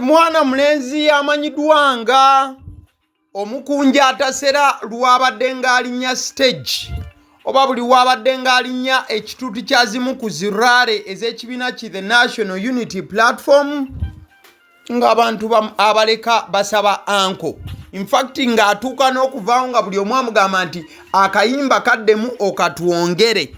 mwana mulenzi amanyiddwa nga Omukunja Atasera lwabadde ng'alinnya stage oba buli wabadde ng'alinnya ekitutu kya zimu ku zirare ez'ekibiina ki the National Unity Platform ng'abantu abaleka basaba anko. In fact ng'atuuka n'okuvaawo nga buli omu amugamba nti akayimba kaddemu okatwongere.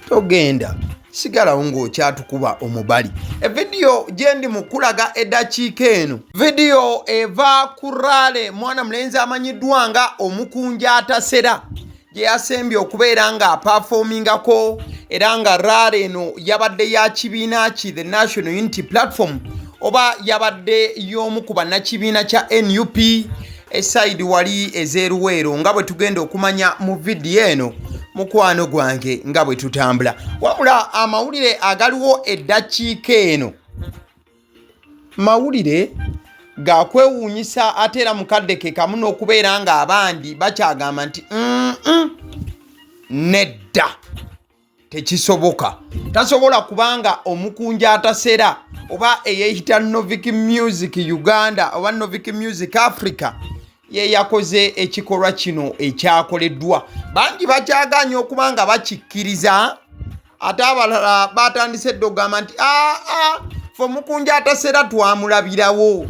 Togenda sigalawo ng'okyatukuba omubali. Evidiyo gye ndi mu kulaga eddakiika eno. Vidiyo eva ku rale mwana mulenzi amanyiddwa nga Omukunja Atasera gye yasembye okubeera ng'apafoomingako era nga rale eno yabadde ya kibiina ki the National Unity Platform oba yabadde y'omu ku bannakibiina kya NUP esayidi wali ez'eruweero nga bwe tugenda okumanya mu vidiyo eno mukwano gwange nga bwe tutambula. Wabula amawulire agaliwo eddakiika eno mawulire gakwewuunyisa ate era mukadde ke kamu n'okubeera ng'abandi bakyagamba nti nedda tekisoboka. Tasobola kubanga Omukunja Atasera oba eyeeyita Novik Music Uganda oba Novik Music Africa ye yakoze ekikolwa kino ekyakoleddwa. Bangi bakyaganya okuba nga bakikkiriza ate abalala batandise dde okugamba nti fe Omukunja Atasera twamulabirawo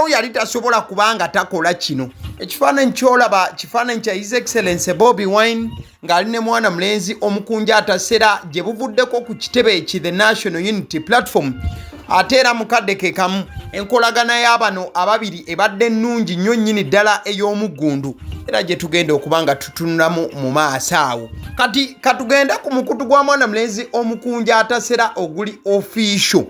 yali tasobola kubanga takola kino. Ekifaananyi kyolaba kifaananyi kya His Excellency Bobi ng'ali ne mwana mulenzi Omukunja Atasera gye buvuddeko ku kitebe eki the National Unity Platform. Ate era mukadde ke kamu enkolagana y'abano ababiri ebadde nnungi nnyo nnyini ddala ey'omuggundu era gye tugenda okuba nga tutunulamu mu maaso awo. Kati katugenda ku mukutu gwa mwana mulenzi Omukunja Atasera oguli official.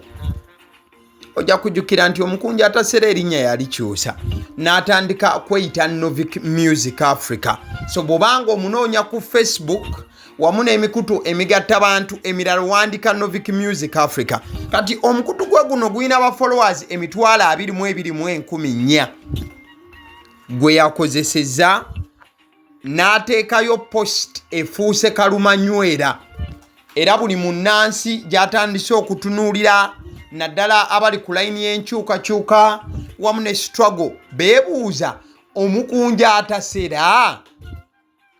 Ojja kujjukira nti Omukunja Atasera erinnya yalikyusa n'atandika kweyita Novik Music Africa. So bw'obanga omunoonya ku Facebook wamu n'emikutu emigatta bantu emirala wandika Novik Music Africa. Kati omukutu gwe guno guyina ba followers 22,114 gwe yakozesezza n'ateekayo post efuuse kalumanywera era buli munnansi gy'atandise okutunuulira naddala abali ku layini y'enkyukakyuka wamu ne struggle beebuuza Omukunja Atasera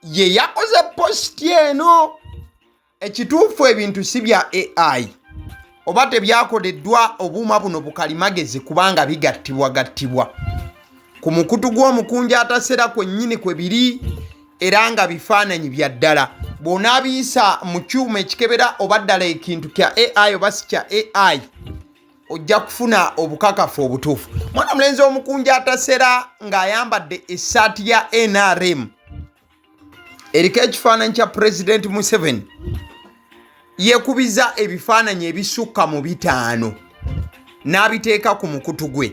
ye yakoze post eno. Ekituufu ebintu si bya AI oba tebyakoleddwa obuuma buno bukalimagezi kubanga bigattibwagattibwa ku mukutu gw'Omukunja Atasera kwennyini kwe biri era nga bifaananyi bya ddala. Bw'onaabiyisa mu kyuma ekikebera oba ddala ekintu kya AI oba si kya AI ojja kufuna obukakafu obutuufu. Mwana mulenzi Omukunja Atasera ng'ayambadde essaati ya NRM eriko ekifaananyi kya President Museveni yeekubiza ebifaananyi ebisukka mu 5 n'abiteeka ku mukutu gwe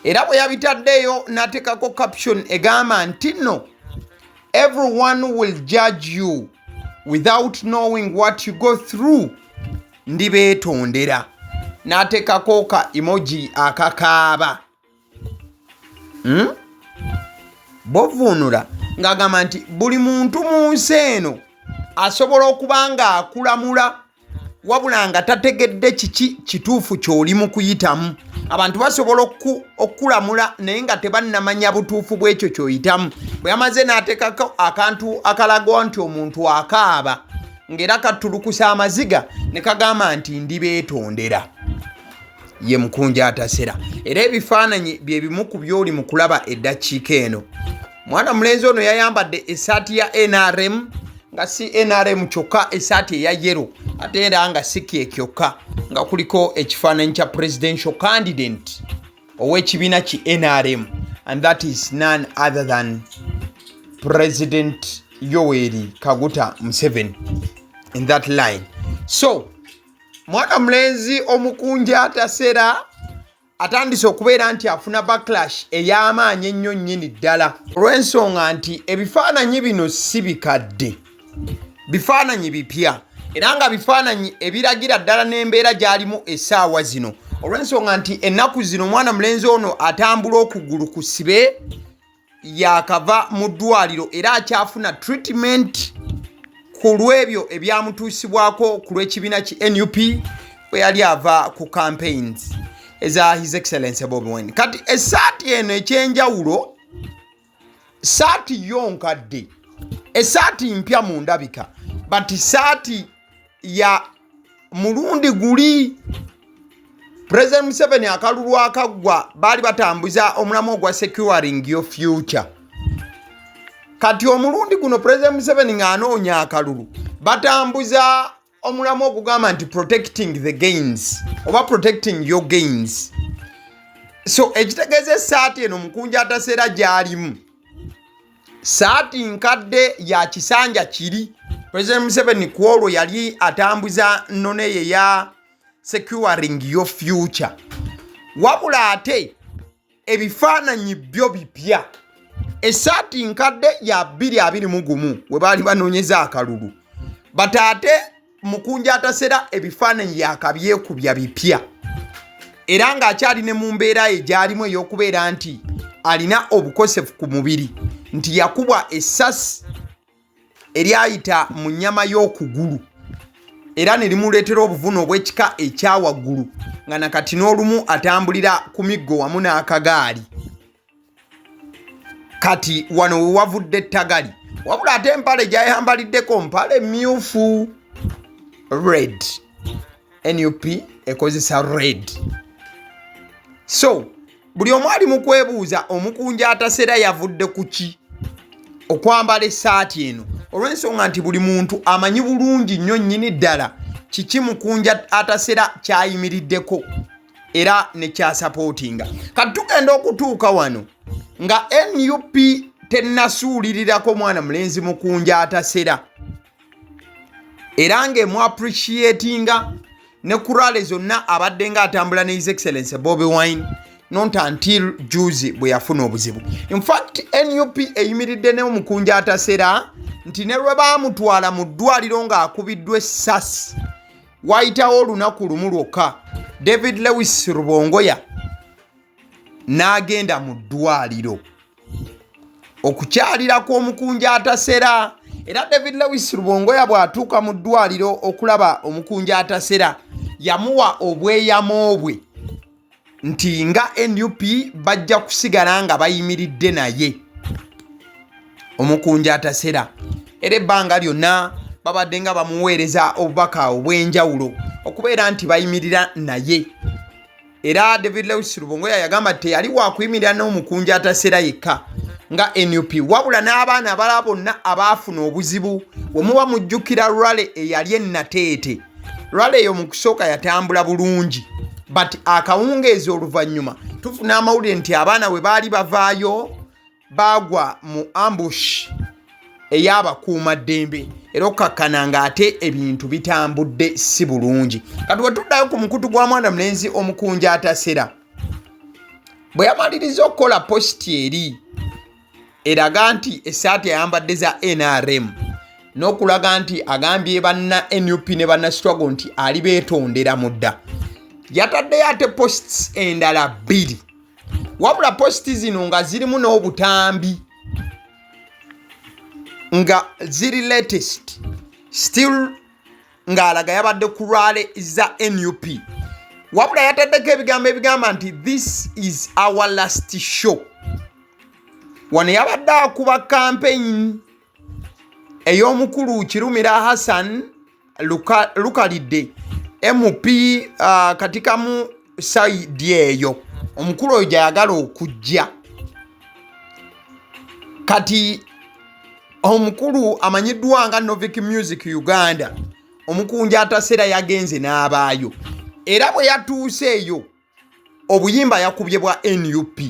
era bwe yabitaddeyo n'ateekako caption egamba nti no everyone will judge you without knowing what you go through ndibeetondera n'ateekako ka emoji akakaaba bovuunula ng'agamba nti buli muntu mu nsi eno asobola okuba ng'akulamula wabula nga tategedde kiki kituufu ky'oli mu kuyitamu. Abantu basobola okukulamula naye nga tebannamanya butuufu bw'ekyo ky'oyitamu. Bwe yamaze n'ateekako akantu akalagwa nti omuntu akaaba ng'era katulukusa amaziga ne kagamba nti ndibeetondera ye Mukunja Atasera. Era ebifaananyi bye bimu ku by'oli mu kulaba eddakiika eno. Mwana mulenzi ono yayambadde essaati ya NRM nga si NRM kyokka essaati eya yero ate era nga si kyokka nga kuliko ekifaananyi kya presidential candidate ow'ekibiina ki NRM and that is none other than President Yoweri Kaguta Museveni in that line. So mwana mulenzi Omukunja Atasera atandise okubeera nti afuna backlash ey'amaanyi ennyo nnyini ddala olw'ensonga nti ebifaananyi bino si bikadde, bifaananyi bipya era nga bifaananyi ebiragira ddala n'embeera gy'alimu essaawa zino olw'ensonga nti ennaku zino mwana mulenzi ono atambula okugulu ku sibe yakava mu ddwaliro era akyafuna treatment ku lw'ebyo ebyamutuusibwako ku lw'ekibiina ki NUP bwe yali ava ku campaigns eza His Excellency Bobi Wine. Kati esaati eno ekyenjawulo, saati yo nkadde, esaati mpya mu ndabika, but saati ya mulundi guli. President Museveni akalulu akaggwa baali batambuza omulamu ogwa securing your future. Kati omulundi guno President Museveni ng'anoonya akalulu batambuza omulamu ogugamba nti protecting the gains oba protecting your gains. So ekitegeeza saati eno Omukunja Atasera gy'alimu saati nkadde ya kisanja kiri. President Museveni ku olwo yali atambuza nnone ye ya securing your future. Wabula ate ebifaananyi byo bipya. Esaati nkadde ya 221 we baali banoonyeza akalulu. Bataate Omukunja Atasera ebifaananyi yakabyekubya bipya. Era ng'akyali ne mu mbeera ye gy'alimu ey'okubeera nti alina obukosefu ku mubiri. Nti yakubwa essasi eryayita mu nnyama y'okugulu. Era ne limuleetera obuvune obw'ekika ekyawaggulu. Nga nakati n'olumu atambulira ku miggo wamu n'akagaali. Kati wano we wavudde ettagali. Wabula ate empale gy'ayambaliddeko mpale mmyufu. Red. NUP ekozesa red. So, buli omu ali mu kwebuuza Omukunja Atasera yavudde ku ki okwambala essaati eno, olw'ensonga nti buli muntu amanyi bulungi nnyo nnyini ddala kiki Mukunja Atasera kyayimiriddeko era ne kyasapootinga. Kati tugenda okutuuka wano nga NUP tennasuulirirako mwana mulenzi Mukunja Atasera era ng'emu appreciatinga ne ku rale zonna abadde ng'atambula ne His Excellency Bobi Wine not until Juzi bwe yafuna obuzibu. In fact NUP eyimiridde ne Omukunja Atasera nti ne lwe baamutwala mu ddwaliro ng'akubiddwa essasi wayitawo olunaku lumu lwokka David Lewis Rubongoya n'agenda mu ddwaliro okukyalirako Omukunja Atasera. Era David Lewis Rubongoya bw'atuuka mu ddwaliro okulaba Omukunja Atasera yamuwa obweyamo bwe nti nga NUP bajja kusigala nga bayimiridde naye Omukunja Atasera. Era ebbanga lyonna babadde nga bamuweereza obubaka obw'enjawulo okubeera nti bayimirira naye. Era David Lewis Rubongoya yagamba teyali wakuyimirira n'Omukunja Atasera yekka nga NUP, wabula n'abaana abalala bonna abaafuna obuzibu. We muba mujjukira rale eyali ennateete, rale eyo mu kusooka yatambula bulungi, but akawungeezi oluvannyuma tufuna amawulire nti abaana we baali bavaayo baagwa mu ambush ey'abakuumaddembe era okkakkana ng'ate ebintu bitambudde si bulungi. Kati we tuddayo ku mukutu gwa mwana mulenzi Omukunja Atasera bwe yamaliriza okukola positi eri eraga nti essaati ayambadde za NRM n'okulaga nti agambye banna NUP ne banna struggle nti ali beetondera mudda, yataddeyo ate posts endala 2. Wabula posti zino nga zirimu n'obutambi nga ziri latest still ng'alaga yabadde ku rale za NUP. Wabula yataddeko ebigambo ebigamba nti this is our last show. Wano yabadde akuba campaign ey'omukulu Kirumira Hassan Lukalidde MP katika mu side eyo omukulu oyo gyayagala okujja. Kati omukulu amanyiddwa nga Novic Music Uganda, Omukunja Atasera yagenze n'abaayo, era bwe yatuuse eyo obuyimba yakubye bwa NUP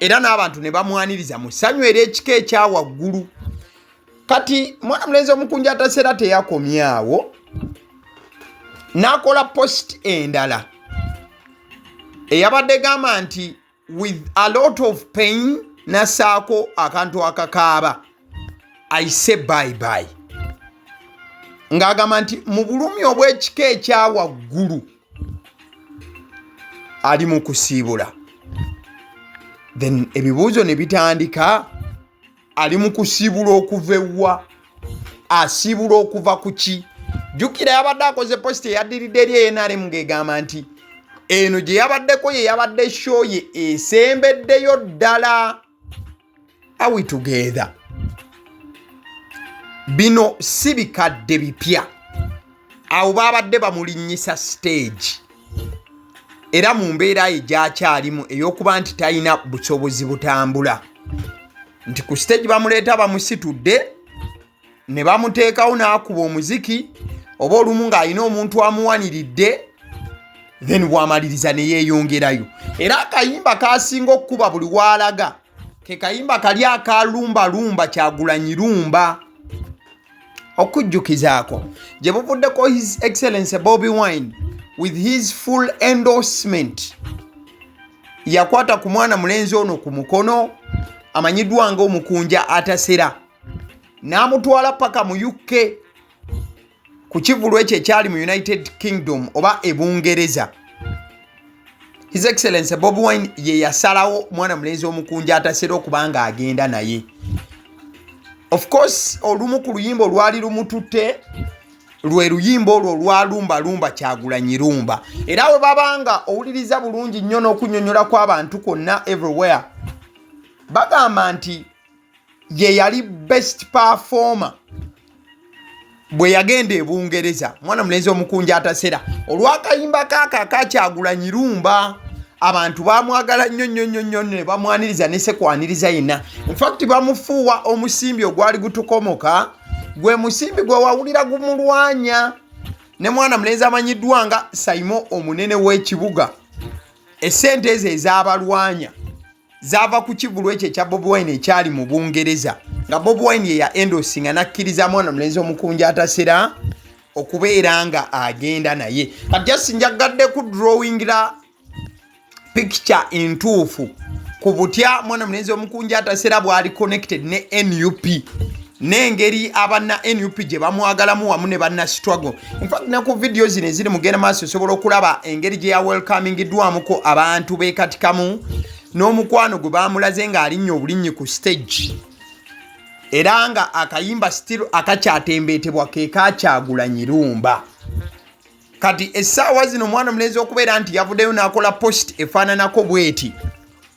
era n'abantu ne bamwaniriza mu ssanyu ery'ekika ekya waggulu. Kati mwana mulenzi Omukunja Atasera teyakomyawo, n'akola post endala eyabadde gamba nti with a lot of pain n'assaako akantu akakaaba I say bye bye, ng'agamba nti mu bulumi obw'ekika ekya waggulu ali mu kusiibula. Then ebibuuzo ne bitandika, ali mu kusiibula okuva ewa, asiibula okuva ku ki? jukira yabadde akoze post eyaddiridde eri NRM ng'egamba nti eno gye yabaddeko ye yabadde show ye esembeddeyo ddala. Are we together? Bino si bikadde bipya. Awo babadde bamulinnyisa stage. Era mu mbeera ye gy'akyalimu ey'okuba nti talina busobozi butambula. Nti ku stage bamuleeta bamusitudde ne bamuteekawo n'akuba omuziki oba olumu ng'alina omuntu amuwaniridde then bw'amaliriza ne yeeyongerayo. Era akayimba kaasinga okukuba buli w'alaga ke kayimba kali akalumbalumba Kyagulanyi Lumba. Okujjukizaako gye buvuddeko His Excellency Bobi Wine with his full endorsement. Yakwata ku mwana mulenzi ono ku mukono amanyiddwa nga Omukunja Atasera n'amutwala paka mu UK ku kivulu ekyo ekyali mu United Kingdom oba Ebungereza. His Excellency Bobi Wine ye yasalawo mwana mulenzi Omukunja Atasera okubanga agenda naye. Of course olumu ku luyimba olwali lumututte lwe luyimba olwo olwalumbalumba Kyagulanyi Lumba. Era we babanga owuliriza bulungi nnyo n'okunnyonnyola kw'abantu kwonna everywhere bagamba nti ye yali best performer bwe yagenda e Bungereza mwana mulenzi Omukunja Atasera olw'akayimba ka Kyagulanyi Lumba. Abantu bamwagala nnyo ne bamwaniriza ne se kwaniriza yenna. In fact bamufuuwa omusimbi ogwali gutukomoka gwe musimbi gwe wawulira gumulwanya ne mwana mulenzi amanyiddwa nga Saimo omunene w'ekibuga. Essente ezo ez'abalwanya zaava ku kivulu ekyo ekya Bobi Wine ekyali mu Bungereza nga Bobi Wine ye ya endosinga nakkiriza mwana mulenzi Omukunja Atasera okubeera nga agenda naye. Kati just njagadde ku drawingira picture entuufu ku butya mwana mulenzi Omukunja Atasera bw'ali connected ne NUP n'engeri abanna NUP gye bamwagalamu wamu ne banna struggle. In fact na ku video zino eziri mugenda maaso osobola okulaba engeri gye ya welcomingiddwamuko abantu beekatikamu n'omukwano gwe bamulaze ng'alinnye obulinnyi ku stage. Era nga akayimba still akakyatembeetebwa ke ka Kyagulanyi Lumba. Kati essaawa zino mwana mulenzi okubeera nti yavuddeyo n'akola post efaananako bweti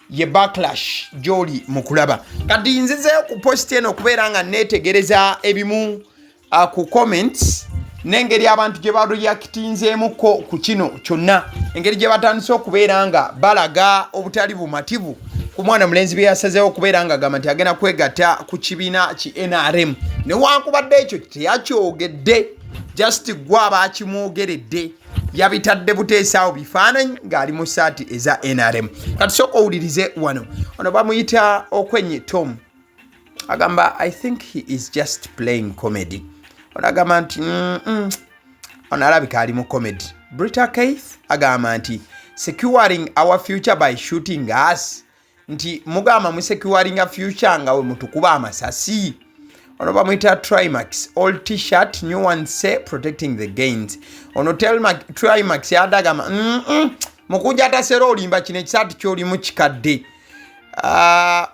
ye backlash gy'oli mu kulaba. Kati nzizeyo ku post eno okubeera nga neetegereza ebimu ku comments n'engeri abantu gye bareactinzeemuko ku kino kyonna, engeri gye batandise okubeera nga balaga obutali bumativu ku mwana mulenzi bye yasazeewo okubeera nga agamba nti agenda kwegatta ku kibiina ki NRM. Newankubadde ekyo teyakyogedde, just gwa baakimwogeredde yabitadde buteesaawo bifaananyi ng'ali mu saati eza NRM. Kati sooka owulirize wano. Ono bamuyita Okwenye Tom. Agamba I think he is just playing comedy. Ono agamba nti ono alabika ali mu comedy. Brita Keith agamba nti securing our future by shooting us. Nti mugamba mu securing a future nga we mutukuba amasasi. Ono bamuyita Trimax, old t-shirt, new one say protecting the gains. Ono Trimax yadagama Mukunja Atasera olimba kino ekisaati ky'olimu kikadde.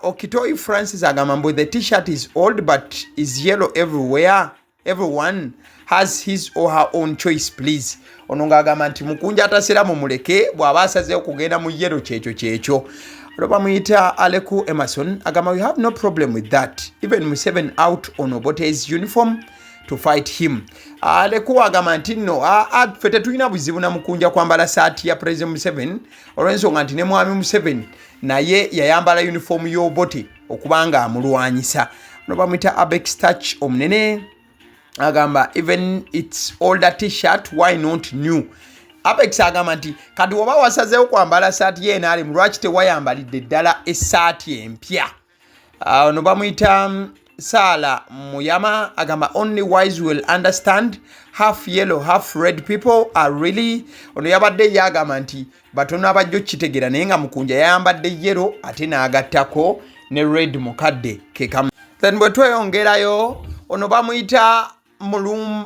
Okitoyi Francis agamba mbu the t-shirt is old but is yellow everywhere. Everyone has his or her own choice please. Ono ng'agamba nti Mukunja Atasera mumuleke bw'aba asazeewo kugenda mu yellow kyekyo. Bamuyita Aleku Emerson agamba we have no problem with that. Even Museveni out on Obote's uniform to fight him. Aleku agamba nti no ffe tetulina buzibu na Mukunja kwambala saati ya President Museveni olw'ensonga nti ne mwami Museveni naye yayambala uniform y'Obote okubanga amulwanyisa. Bamuyita Abex Touch omunene agamba even it's older t-shirt why not new. Apex agamba nti kati oba wasazeewo kwambala saati ye NRM lwaki tewayambalidde ddala essaati empya. Ono bamuyita Sala Muyama agamba only wise will understand half yellow half red people are really. Ono yabadde yagamba nti batono abajjo kitegeera naye nga Mukunja yayambadde yellow ate n'agattako ne red mukadde kekamu. Then bwe tweyongerayo ono bamuyita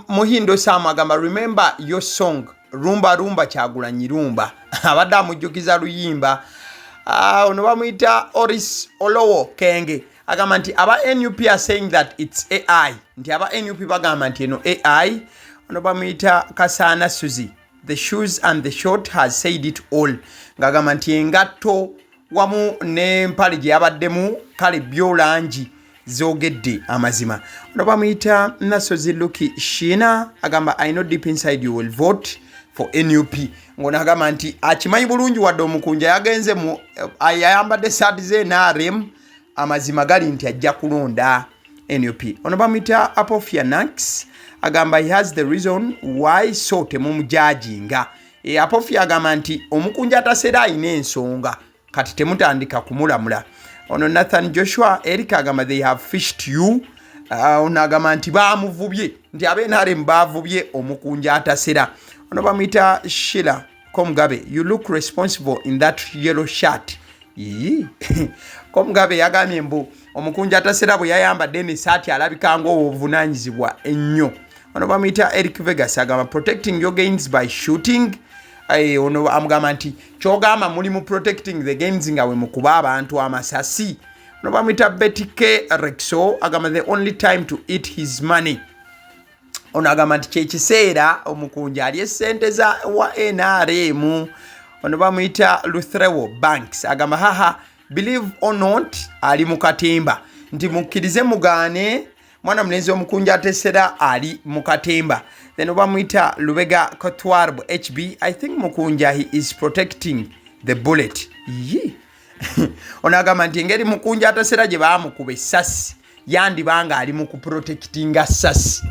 Muhindo Sam agamba remember your song Rumba Rumba Kyagulanyi Lumba. Abadde amujjukiza luyimba. Ono bamuyita Oris Olowo Kenge agamba nti aba NUP are saying that it's AI. Nti aba NUP bagamba nti eno AI. ono bamuyita Kasana Suzi. The shoes and the short has said it all. Ngagamba nti engatto wamu n'empale gye yabaddemu kale byolangi zogedde amazima. Ono bamuyita Nasozi Luki Shina agamba I know deep inside you will vote for NUP. Ngono agamba nti akimanyi bulungi wadde Omukunja yagenze mu ayambadde saati ze NRM amazima gali nti ajja kulonda NUP. Ono bamuyita Apofia Nax agamba he has the reason why so temumujajinga. Apofia agamba nti Omukunja Atasera ayina ensonga kati temutandika kumulamula. Ono Nathan Joshua Erika agamba they have fished you. Ono agamba nti bamuvubye nti abenare mbavubye Omukunja Atasera. Ono bamuyita Sheila Komgabe, you look responsible in that yellow shirt. Komgabe yagambye mbu Omukunja Atasera bwe yayambadde ne saati alabika ng'obuvunanyizibwa ennyo. Ono bamuyita Eric Vegas agamba protecting your gains by shooting. Ono amugamba nti kyogamba muli mu protecting the gains nga we mukuba abantu amasasi. Ono bamuyita Betty K. Rexo agamba the only time to eat his money. Ono agamba nti kyekiseera Omukunja alye ssente za wa NRM. Ono bamuyita Luthrewo Banks agamba haha believe or not ali mu katemba nti mukkirize mugaane mwana mulenzi Omukunja Atasera ali mu katemba. Then bamuyita Lubega Kotwarb HB I think Mukunja he is protecting the bullet. Ono agamba nti engeri Mukunja Atasera gye baamukuba essasi yandibanga ali mu kuprotectinga ssasi.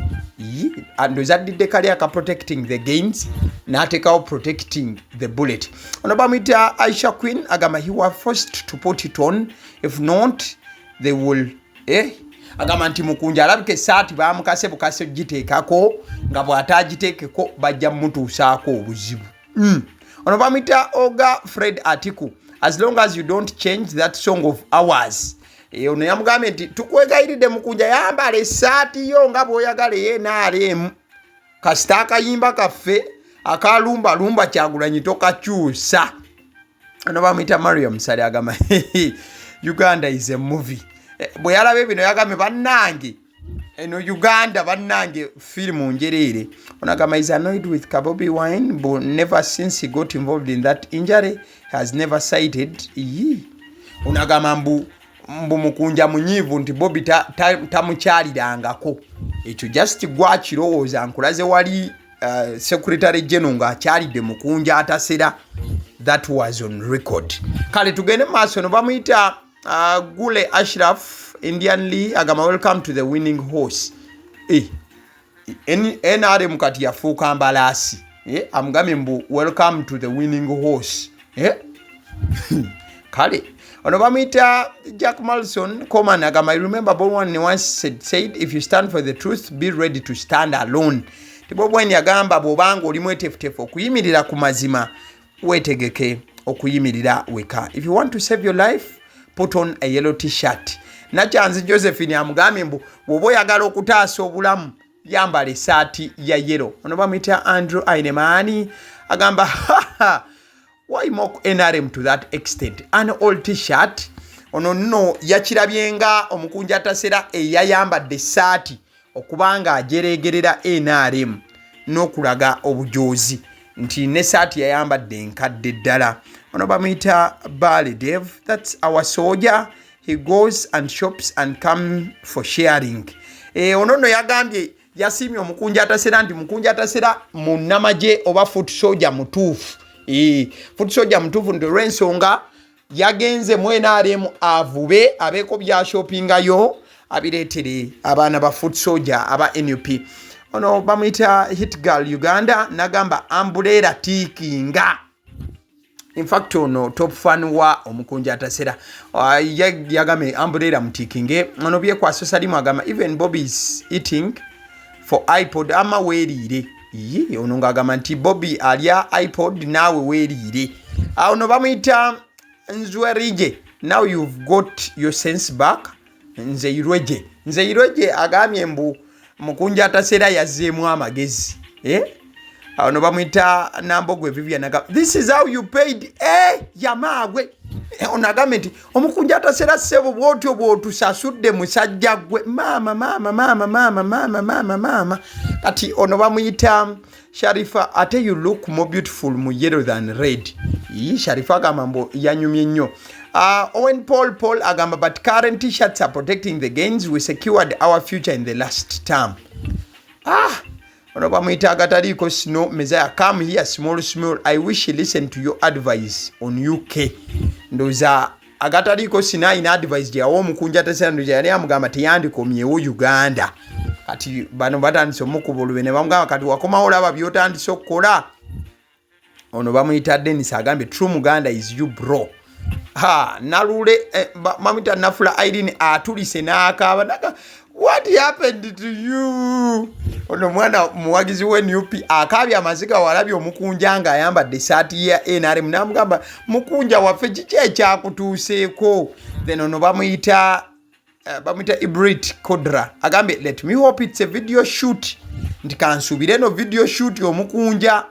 And zadidde kali aka protecting the gains n'ateekawo protecting the bullet. Ono bamuyita Aisha Queen agamba he was forced to put it on if not they will agamba nti Mukunja alabika essaati baamukase bukase giteekako nga bw'ataagiteekeko bajja mutuusaako obuzibu. Ono bamuyita Oga Fred Atiku as long as you don't change that song of ours. Ono yamugambye nti tukwegayiridde Mukunja yambala essaati yo nga bw'oyagala NRM kasita akayimba kaffe akalumbalumba Kyagulanyi tokakyusa. Ono bamuyita Mariam Sale agamba Uganda is a movie. Bwe yalabe bino yagambye bannange eno Uganda bannange firimu njereere. Ono agamba is annoyed with Bobi Wine but never since he got involved in that injury has never cited. Ono agamba mbu Mukunja munyivu nti Bobi tamukyalirangako. Ekyo just gwakirowooza nkulaze wali Secretary General ng'akyalidde Mukunja Atasera. That was on record. Kale tugende maaso no bamuyita Gule Ashraf Indian Lee agamba welcome to the winning horse. NRM kati yafuuka mbalaasi. Amugambye mbu welcome to the winning horse. Kale ono bamuyita Jack Malson Coman agamba I remember Bobi Wine once said if you stand for the truth be ready to stand alone. Bobi Wine yagamba bw'obanga oli mwetefutefu okuyimirira ku mazima weetegeke okuyimirira weka. If you want to save your life put on a yellow t-shirt. Nakyanzi Josephine amugambye mbu bw'oba oyagala okutaasa obulamu yambala essaati ya yellow. Ono bamuyita Andrew Ainemani agamba why mock NRM to that extent? An old t-shirt. Ono nno yakirabyenga Omukunja Atasera eyayambadde essaati okubanga ajeregerera NRM n'okulaga obujoozi nti n'essaati yayambadde enkadde ddala. Ono bamuyita Bale Dev, that's our soldier, he goes and shops and come for sharing. Ono nno yagambye yasiimye Omukunja Atasera nti Mukunja Atasera munnamagye oba foot soldier mutuufu. Foot soldier mutuufu nti olw'ensonga yagenze mu NRM avube abeeko bya shoppingayo abireetere abaana ba foot soldier aba NUP. Ono bamuyita Hit Girl Uganda nagamba umbrella tikinga. In fact ono top fan wa Omukunja Atasera yagame umbrella mutikinge. Ono byekwasa salimu agamba even Bobi is eating for iPod ama weerire. Ono ngagamba nti Bobi alya iPod nawe weerire. Ono bamuyita Nzwerije now you've got your sense back. Nzeireje agambye mbu Mukunja Atasera yazzeemu amagezi. Ono bamuyita Nambogwe Vivian agamba this is how you paid yamaagwe ono agambye nti Omukunja Atasera ssebo bw'otyo bw'otusasudde musajja gwe maama kati ono bamuyita Sharifa ate you look more beautiful mu yellow than red. Sharifa agamba mbu yanyumye nnyo. Owen Paul agamba but current t-shirts are protecting the gains we secured our future in the last term. Ono bamuyita agataliiko sino Messiah come here small I wish you listen to your advice on UK. Ndoza agataliiko sino ina advice ya Omukunja Atasera ndoza yali amugamba teyandikomyewo Uganda. Kati bano batandise omukubulube ne bamugamba kati wakomawo olaba byotandise okukola. Ono bamuyita Dennis agambye true Muganda is you bro. Nalule mamita nafula Irene atulise n'akaaba what happened to you? Ono mwana muwagizi we NUP akaabye amaziga walabye Omukunja nga ayambadde saati ya NRM namugamba Mukunja waffe kiki ekyakutuuseeko. Then ono bamuyita Ibrit Kodra agambye let me hope it's a video shoot. Nti kansubire no video shoot Omukunja.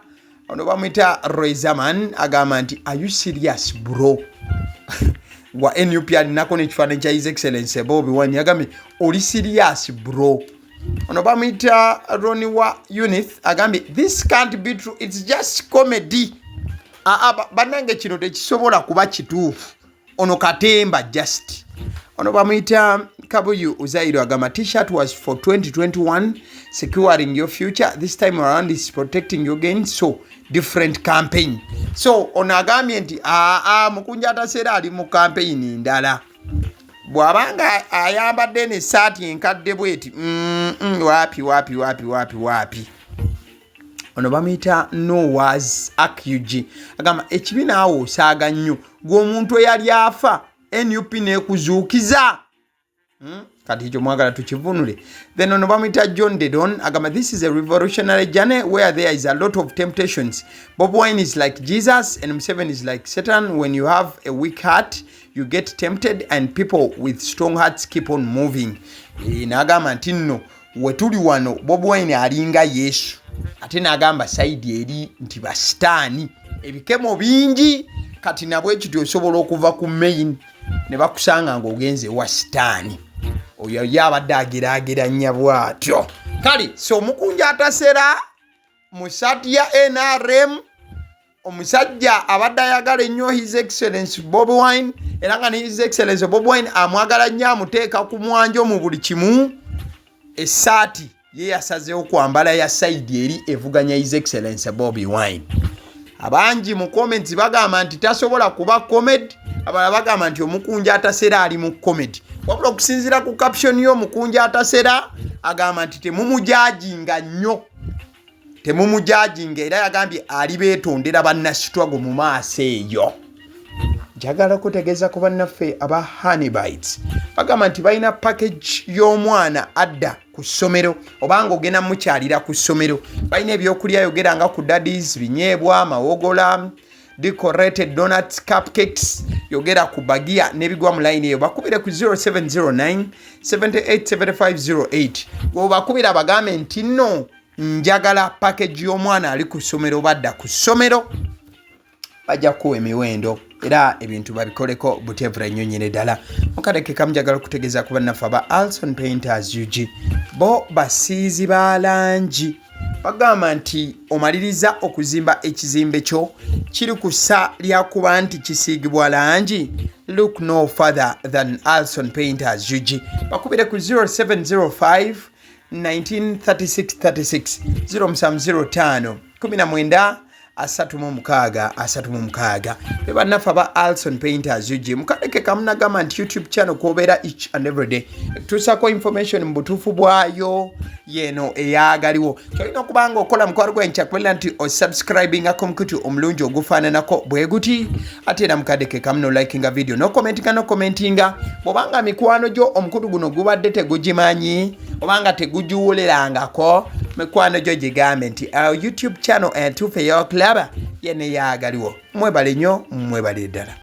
Ono bamuyita Rezaman agamba nti are you serious bro? Wa NUP alinako nekifaananyi kya His Excellency Bobi Wine agambye oli serious bro. Ono bamuyita Ronnie wa Unith agambye this can't be true, it's just comedy. Bannange kino tekisobola kuba kituufu. Ono katemba just. Ono bamuyita Kabuyu Uzairo agamba t-shirt was for 2021 securing your future, this time around is protecting your gains, so different campaign. So ono agambye nti Mukunja Atasera ali mu campaign ndala. Bwabanga ayambadde ne saati enkadde bweti wapi. Ono bamuyita Noah's Akyuji agamba ekibiina awo osaaga nnyo gwe omuntu eyali afa NUP nekuzuukiza. Kati hicho mwagala tukivunule. Then ono bamuyita John Dedon agamba this is a revolutionary journey where there is a lot of temptations. Bobi Wine is like Jesus and Museveni is like Satan. When you have a weak heart you get tempted and people with strong hearts keep on moving. Nagamba nti nno wetuli wano Bobi Wine alinga Yesu ate nagamba side eri nti basitaani ebikemo bingi kati nabwe ekyo osobola okuva ku main ne bakusanga ng'ogenze wa sitaani oyo yabadde ageraageranya bw'atyo. Kale so Omukunja Atasera mu saati ya NRM omusajja abadde ayagala ennyo His Excellency Bobi Wine era nga ne His Excellency Bobi Wine amwagala nnyo amuteeka ku mwanjo mu buli kimu. Essaati ye yasazeewo kwambala ya side eri evuganya His Excellency Bobi Wine. Abangi mu comments bagamba nti tasobola kuba comedy, abalala bagamba nti Omukunja Atasera ali mu comedy. Wabula okusinziira ku caption y'Omukunja Atasera agamba nti temumujajinga nnyo. Temumujajinga era yagambye ali beetondera bannasitwago mu maaso eyo. Njagala kutegeeza ku bannaffe aba Honey Bites bagamba nti balina package y'omwana adda ku ssomero obanga ogenda mukyalira ku ssomero. Balina ebyokulya yogera nga ku daddies, binyeebwa, mawogola, decorated donuts, cupcakes, yogera ku bagia n'ebigwa mu line eyo. Bakubire ku 0709 787508. Bakubira bagambe nti nno njagala package y'omwana ali ku ssomero badda ku ssomero bajja kuwa emiwendo era ebintu babikoleko butevura nnyo nnyini ddala. Mukadeke kamujagala okutegeeza ku bannaffe aba Alson Painters UG bo basiizi ba langi bagamba nti omaliriza okuzimba ekizimbe kyo kiri ku ssa lyakuba nti kisiigibwa langi. Look no further than Alson Painters UG. Bakubire ku 0705 193636 0705 19 36 bebannaffe aba Alson Painters UG. Mukadeke kamunagamba nti YouTube channel kobeera each and every day tuusako information mu butuufu bwayo yeno eyagaliwo. Kyolina okubanga okola mukwaro gwenkyakubeera nti osubscribingako mukutu omulungi ogufaananako bwe guti ate era mukadeke kamuno likinga video nokomentinga bwobanga mikwano gyo omukutu guno gubadde tegugimanyi obanga tegugiwulerangako mikwano gyo gigambe nti YouTube channel entuufu ey'okulaba yene yagaliwo. Mwebale nnyo, mwebale ddala.